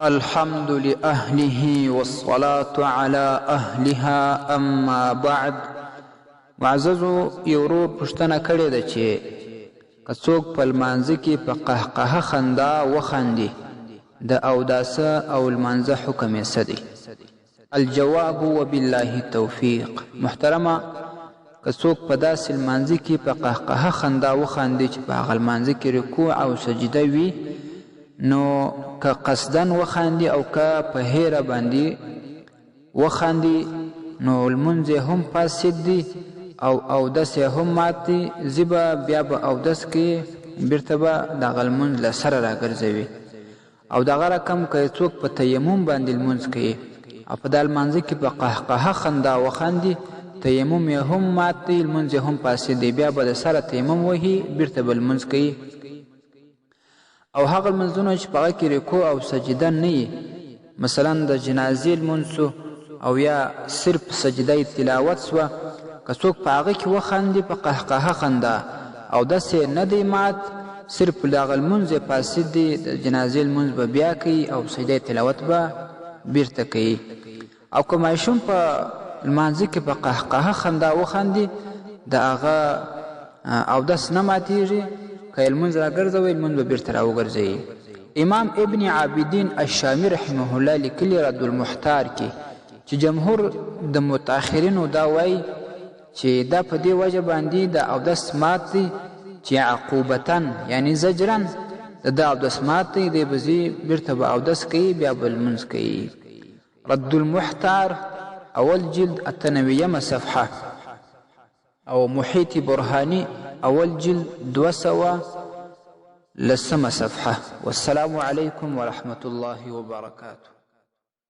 الحمد لأهله والصلاة على أهلها اما بعد. معززو یورور پوښتنه کړې ده چې که څوک په لمانځه کې په قهقهه خندا وخاندي د اوداسه او لمانځه حکم یې څه دی؟ الجواب وبالله التوفیق. محترمه، که څوک په داسې لمانځه کې په قهقهه خندا وخاندي چې په هغه لمانځه کې رکوع او سجده وي، نو که قصدن وخاندي او که په هیره باندې وخاندي نو لمونځ هم فاسد دی او اودس هم مات دی. زیبه بیا به اودس کې بیرته به دغه لمونځ له سره راګرځوي. او دغه رقم که څوک په تیمم باندې لمونځ کوي او په دا لمانځه کې په قهقهه خندا وخاندي، تیمم یې هم مات دی، لمونځ هم فاسد دی، بیا به د سره تیمم وهي، بیرته به لمونځ کوي. او هغه لمونځونه چې په هغه کې رکوع او سجده نه وي، مثلا د جنازې لمونځ او یا صرف سجده تلاوت سوه، که څوک په هغه کې وخاندي په قهقهه خندا او داسې نه دی مات، صرف د هغه لمونځ یې فاسد دی، د جنازې لمونځ به بیا کوي او سجده تلاوت به بیرته کوي. او که ماشوم په لمانځه کې په قهقهه خندا وخاندي، د هغه اودس نه ماتېږي، که یې لمونځ راګرځوي لمونځ به بیرته راوګرځوي. امام ابن عابدین الشامی رحمه الله لیکلي رد المحتار کې چې جمهور د متأخرینو دا وایي چې دا په دې وجه باندې د اودس مات دی چې عقوبتن یعنی زجرن د اودس مات دی، دی به ځي بیرته به اودس کوي، بیا به لمونځ کوي. رد المحتار اول جلد 98 صفحه او محیط برهانی اول جلد 210 صفحه. والسلام علیکم ورحمة الله وبرکاته.